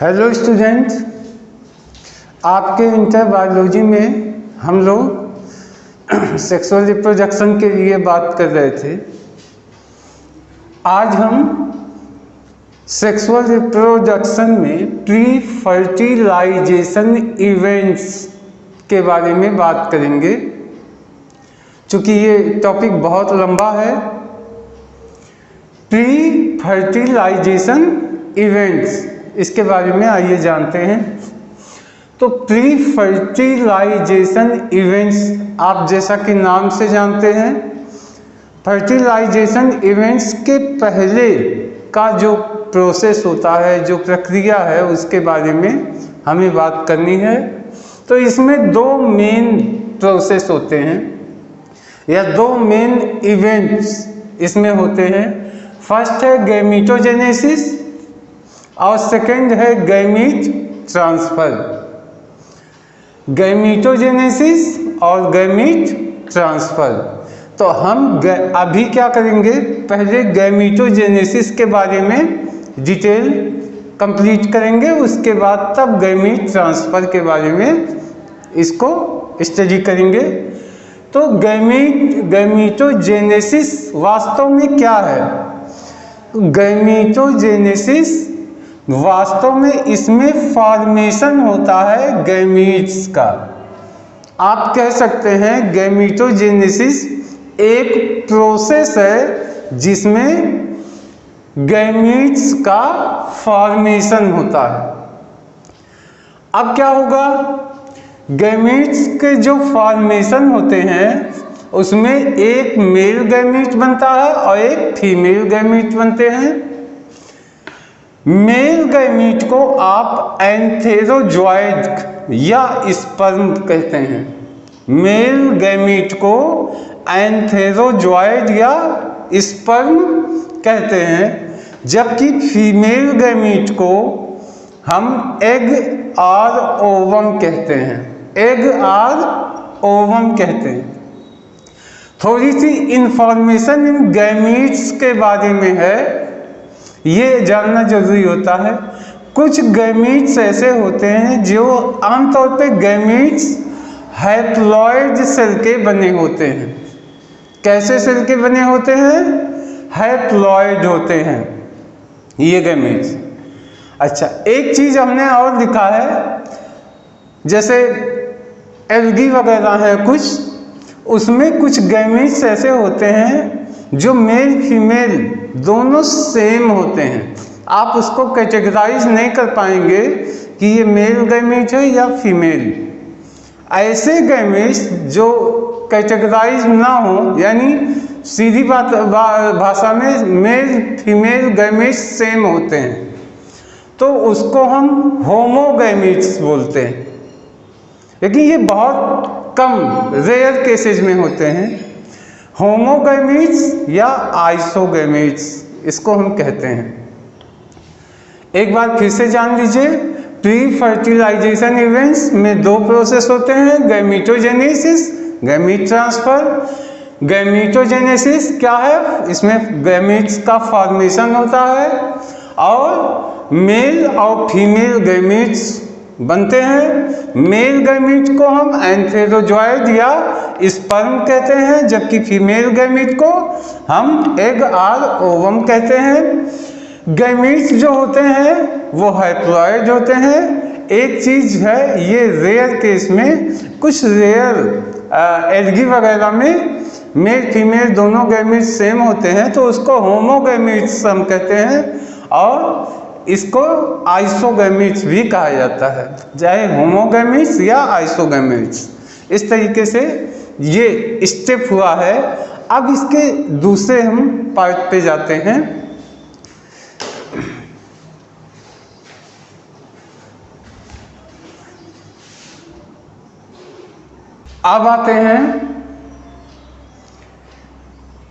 Hello students, आपके inter biology में हम लोग सेक्सुअल रिप्रोडक्शन के लिए बात कर रहे थे। आज हम सेक्सुअल रिप्रोडक्शन में प्री फर्टिलाइजेशन इवेंट्स के बारे में बात करेंगे। चूँकि ये टॉपिक बहुत लंबा है। प्री फर्टिलाइजेशन इवेंट्स, इसके बारे में आइए जानते हैं। तो प्री फर्टिलाइजेशन इवेंट्स आप जैसा कि नाम से जानते हैं, फर्टिलाइजेशन इवेंट्स के पहले का जो प्रोसेस होता है, जो प्रक्रिया है, उसके बारे में हमें बात करनी है। तो इसमें दो मेन प्रोसेस होते हैं या दो मेन इवेंट्स इसमें होते हैं। फर्स्ट है गैमीटोजेनेसिस और सेकंड है गैमीट ट्रांसफर। गैमीटोजेनेसिस और गैमीट ट्रांसफर। तो हम अभी क्या करेंगे, पहले गैमीटोजेनेसिस के बारे में डिटेल कंप्लीट करेंगे, उसके बाद तब गैमीट ट्रांसफर के बारे में इसको स्टडी करेंगे। तो गैमीटोजेनेसिस वास्तव में क्या है? गैमीटोजेनेसिस वास्तव में इसमें फॉर्मेशन होता है गैमीट्स का। आप कह सकते हैं गैमीटोजेनेसिस एक प्रोसेस है जिसमें गैमीट्स का फॉर्मेशन होता है। अब क्या होगा, गैमीट्स के जो फॉर्मेशन होते हैं उसमें एक मेल गैमीट बनता है और एक फीमेल गैमीट बनते हैं। मेल गैमीट को आप एंथेरोजॉइड या स्पर्म कहते हैं। मेल गैमीट को एंथेरोजॉइड या स्पर्म कहते हैं, जबकि फीमेल गैमीट को हम एग और ओवम कहते हैं। एग और ओवम कहते हैं। थोड़ी सी इंफॉर्मेशन इन गैमीट्स के बारे में है, ये जानना जरूरी होता है। कुछ गैमीट्स ऐसे होते हैं जो आमतौर पे गैमीट्स हैप्लॉइड सेल के बने होते हैं। कैसे सेल के बने होते हैं? हैप्लॉइड होते हैं ये गैमीट्स। अच्छा, एक चीज हमने और लिखा है, जैसे एल्गी वगैरह है कुछ, उसमें कुछ गैमीट्स ऐसे होते हैं जो मेल फीमेल दोनों सेम होते हैं। आप उसको कैटेगराइज नहीं कर पाएंगे कि ये मेल गैमीट है या फीमेल। ऐसे गैमीट्स जो कैटेगराइज ना हो, यानी सीधी बात भाषा में मेल फीमेल गैमीट्स सेम होते हैं, तो उसको हम होमोगैमीट्स बोलते हैं। लेकिन ये बहुत कम रेयर केसेज में होते हैं। होमोगैमीट्स या आइसोगैमीट्स इसको हम कहते हैं। एक बार फिर से जान लीजिए, प्री फर्टिलाइजेशन इवेंट्स में दो प्रोसेस होते हैं, गैमीटोजेनेसिस, गैमीट ट्रांसफर। गैमीटोजेनेसिस क्या है? इसमें गैमीट्स का फॉर्मेशन होता है और मेल और फीमेल गैमीट्स बनते हैं। मेल गैमीट को हम एंथेरोजॉइड या स्पर्म कहते हैं, जबकि फीमेल गैमीट को हम एग और ओवम कहते हैं। गैमीट्स जो होते हैं वो हैप्लॉइड होते हैं। एक चीज है, ये रेयर केस में, कुछ रेयर एल्गी वगैरह में मेल फीमेल दोनों गैमीट्स सेम होते हैं, तो उसको होमोगैमीट्स हम कहते हैं और इसको आइसोगैमीट्स भी कहा जाता है, चाहे होमोगैमीट्स या आइसोगैमीट्स। इस तरीके से ये स्टेप हुआ है। अब इसके दूसरे हम पार्ट पे जाते हैं। अब आते हैं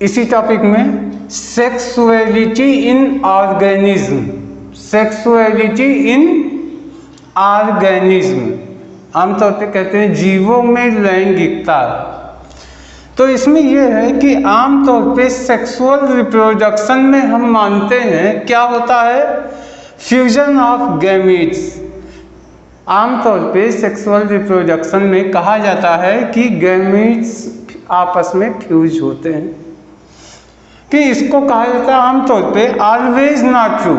इसी टॉपिक में, सेक्सुअलिटी इन ऑर्गेनिज्म। सेक्सुअलिटी इन ऑर्गेनिज्म, आमतौर पे कहते हैं जीवों में लैंगिकता। तो इसमें यह है कि आमतौर पे सेक्सुअल रिप्रोडक्शन में हम मानते हैं क्या होता है, फ्यूजन ऑफ गैमीट्स। आमतौर पे सेक्सुअल रिप्रोडक्शन में कहा जाता है कि गैमीट्स आपस में फ्यूज होते हैं, कि इसको कहा जाता है आमतौर पे ऑलवेज नॉट ट्रू,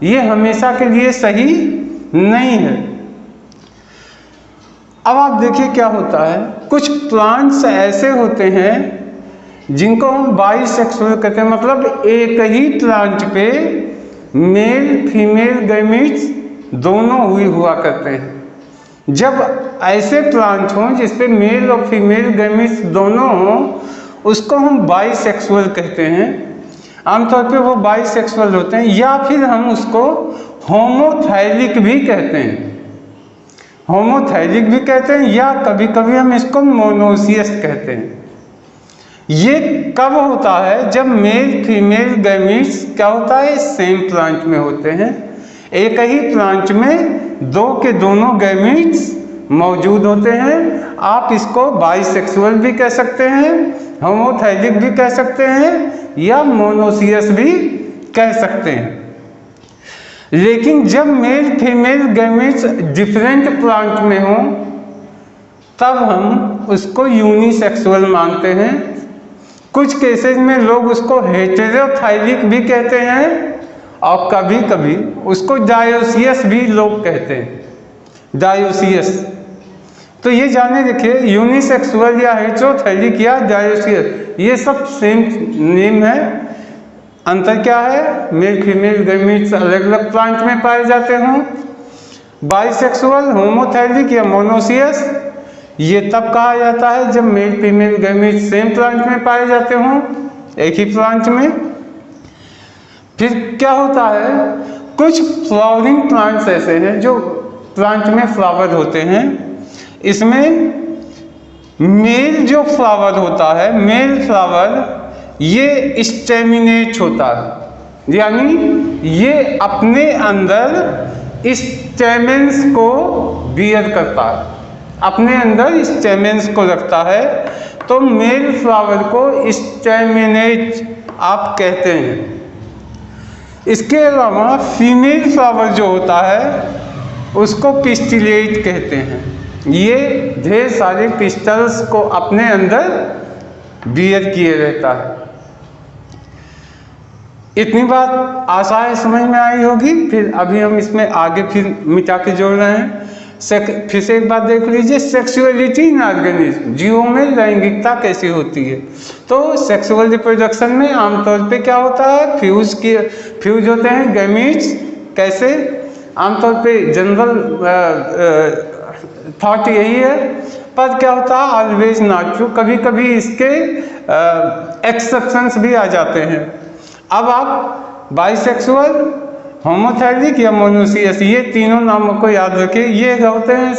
ये हमेशा के लिए सही नहीं है। अब आप देखिए क्या होता है, कुछ प्लांट्स ऐसे होते हैं जिनको हम बाइसेक्सुअल कहते हैं, मतलब एक ही प्लांट पे मेल फीमेल गैमीट्स दोनों हुआ करते हैं। जब ऐसे प्लांट हों जिसपे मेल और फीमेल गैमीट्स दोनों हों, उसको हम बाइसेक्सुअल कहते हैं। आमतौर पे वो बाइसेक्सुअल होते हैं, या फिर हम उसको होमोथाइलिक भी कहते हैं, होमोथाइलिक भी कहते हैं, या कभी कभी हम इसको मोनोसियस कहते हैं। ये कब होता है, जब मेल फीमेल गैमीट्स क्या होता है, सेम प्लांट में होते हैं। एक ही प्लांट में दो के दोनों गैमीट्स मौजूद होते हैं। आप इसको बाइसेक्सुअल भी कह सकते हैं, होमोथाइलिक भी कह सकते हैं, या मोनोसियस भी कह सकते हैं। लेकिन जब male female gametes different plant में हों, तब हम उसको यूनिसेक्सुअल मानते हैं। कुछ केसेस में लोग उसको हेटेरोथाइलिक भी कहते हैं, और कभी कभी उसको डायोसियस भी लोग कहते हैं, डायोसियस। तो ये जाने रखिए, यूनिसेक्सुअल या हेटेरोथाइलिक या डायोसियस, ये सब सेम नेम है। अंतर क्या है, मेल फीमेल गैमीट्स अलग अलग प्लांट में पाए जाते हों। बाइसेक्सुअल, होमोथाइलिक या मोनोसियस, ये तब कहा जाता है जब male female gametes same plant में पाए जाते हों, एक ही प्लांट में। फिर क्या होता है, कुछ फ्लावरिंग प्लांट्स ऐसे हैं जो प्लांट में फ्लावर होते हैं। इसमें मेल जो फ्लावर होता है, मेल फ्लावर, ये स्टेमिनेट होता है, यानी ये अपने अंदर स्टेमेंस को बियर करता है, अपने अंदर स्टेमेंस को रखता है। तो मेल फ्लावर को स्टेमिनेट आप कहते हैं। इसके अलावा फीमेल फ्लावर जो होता है उसको पिस्टिलेट कहते हैं। ये ढेर सारे पिस्टल्स को अपने अंदर बियर किए रहता है। इतनी बात आशा है समझ में आई होगी। फिर अभी हम इसमें आगे फिर मिटा के जोड़ रहे हैं। फिर से एक बात देख लीजिए, सेक्सुअलिटी इन ऑर्गेनिज्म, जीवों में लैंगिकता कैसी होती है। तो सेक्सुअल रिप्रोडक्शन में आमतौर पे क्या होता है, फ्यूज होते हैं गैमीट्स। कैसे, आमतौर पे जनरल थॉट यही है, पर क्या होता है ऑलवेज नॉट ट्रू, कभी कभी इसके एक्सेप्शंस भी आ जाते हैं। अब आप बाइसेक्सुअल, होमोथाइलिक या मोनोसियस, ये तीनों नामों को याद रखिए। ये होते हैं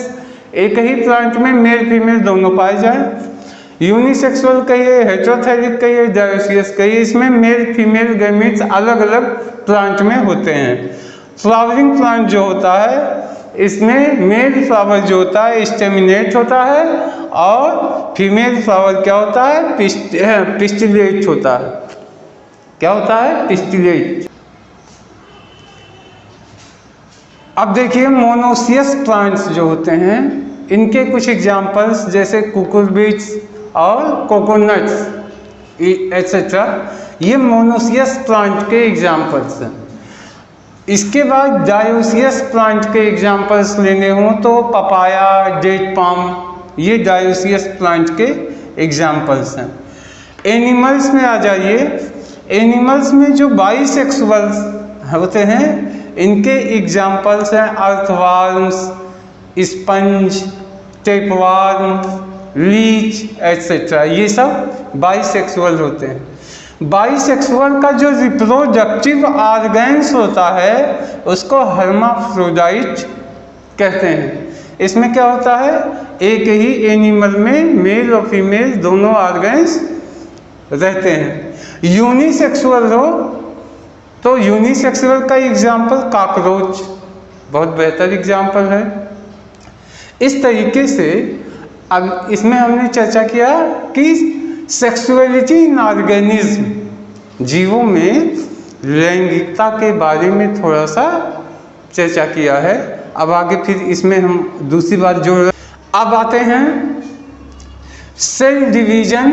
एक ही प्लांट में मेल फीमेल दोनों पाए जाएं। यूनिसेक्सुअल कहिए, हेटेरोथाइलिक कहिए, डायोसियस कहिए, इसमें मेल फीमेल गैमीट्स अलग अलग प्लांट में होते हैं। फ्लावरिंग प्लांट जो होता है, इसमें मेल फ्लावर जो होता है स्टेमिनेट होता है, और फीमेल फ्लावर क्या होता है, पिस्टिलेट होता है। क्या होता है, पिस्टिलेट। अब देखिए मोनोसियस प्लांट्स जो होते हैं, इनके कुछ एग्जाम्पल्स जैसे कुकुरबिट्स और कोकोनट्स एट्सेट्रा, ये मोनोसियस प्लांट के एग्जाम्पल्स हैं। इसके बाद डायोसियस प्लांट के एग्जाम्पल्स लेने हों तो पपाया, डेट पाम, ये डायोसियस प्लांट के एग्जाम्पल्स हैं। एनिमल्स में आ जाइए। एनिमल्स में जो बाइसेक्सुअल्स होते हैं, इनके एग्जाम्पल्स हैं अर्थवार्म्स, स्पंज, टेपवार्म, लीच एट्सेट्रा, ये सब बाइसेक्सुअल होते हैं। बाइसेक्सुअल का जो रिप्रोडक्टिव ऑर्गन्स होता है उसको हर्माफ्रोडाइट कहते हैं। इसमें क्या होता है, एक ही एनिमल में मेल और फीमेल दोनों ऑर्गन्स रहते हैं। यूनिसेक्सुअल हो तो यूनिसेक्सुअल का एग्जाम्पल कॉकरोच बहुत बेहतर एग्जाम्पल है। इस तरीके से अब इसमें हमने चर्चा किया कि सेक्सुअलिटी इन ऑर्गेनिज्म, जीवों में लैंगिकता के बारे में थोड़ा सा चर्चा किया है। अब आगे फिर इसमें हम दूसरी बात जोड़ रहे। अब आते हैं cell division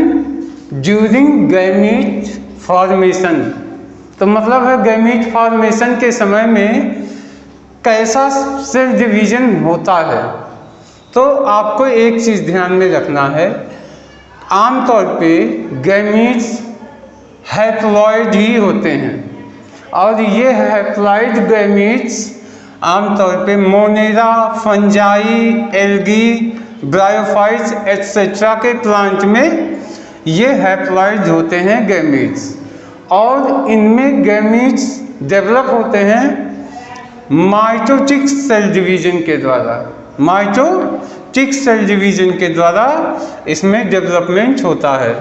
during gamete formation. तो मतलब है गैमीट फॉर्मेशन के समय में कैसा सेल डिवीजन होता है। तो आपको एक चीज़ ध्यान में रखना है, आमतौर पे गैमीट्स हैप्लॉइड ही होते हैं और ये हैप्लॉइड गैमीट्स आमतौर पे Monera, fungi, algae, bryophytes etcetera के प्लांट में ये हैप्लॉइड होते हैं गैमीट्स। और इनमें गैमीट्स डेवलप होते हैं माइटोटिक सेल डिवीजन के द्वारा। माइटोटिक सेल डिवीजन के द्वारा इसमें डेवलपमेंट होता है।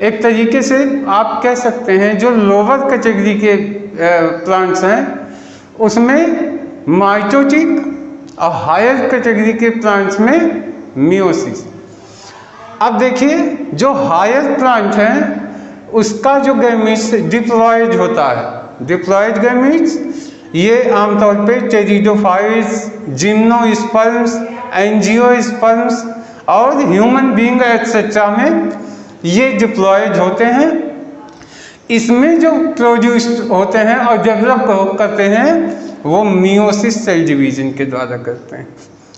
एक तरीके से आप कह सकते हैं जो लोअर कैटेगरी के प्लांट्स हैं उसमें माइटोटिक और हायर कैटेगरी के प्लांट्स में मियोसिस। अब देखिए जो हायर प्लांट हैं उसका जो गैमीट्स डिप्लॉयड होता है। डिप्लॉयड गैमीट्स ये आमतौर पे टेरिडोफाइट्स, जिम्नोस्पर्म्स, एंजियोस्पर्म्स और ह्यूमन बीइंग एटसेट्रा में ये डिप्लॉयड होते हैं। इसमें जो प्रोड्यूस होते हैं और डेवलप करते हैं वो मियोसिस सेल डिवीजन के द्वारा करते हैं।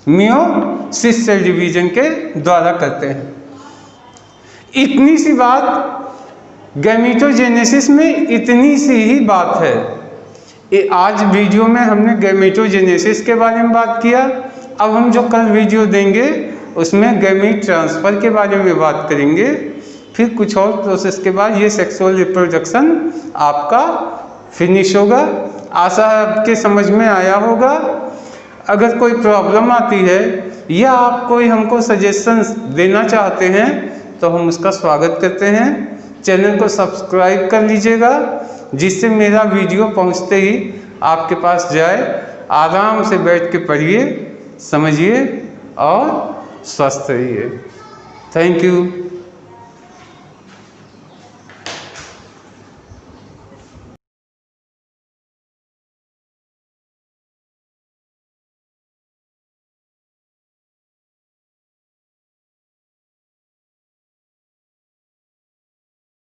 मियोसिस सेल डिवीजन के द्वारा करते हैं। इतनी सी बात गैमेटोजेनेसिस में, इतनी सी ही बात है। आज वीडियो में हमने गैमेटोजेनेसिस के बारे में बात किया। अब हम जो कल वीडियो देंगे उसमें गैमीट ट्रांसफ़र के बारे में बात करेंगे। फिर कुछ और प्रोसेस के बाद ये सेक्सुअल रिप्रोडक्शन आपका फिनिश होगा। आशा है आपके समझ में आया होगा। अगर कोई प्रॉब्लम आती है या आप कोई हमको सजेशंस देना चाहते हैं तो हम उसका स्वागत करते हैं। चैनल को सब्सक्राइब कर लीजिएगा जिससे मेरा वीडियो पहुंचते ही आपके पास जाए। आराम से बैठ के पढ़िए, समझिए और स्वस्थ रहिए। Thank you.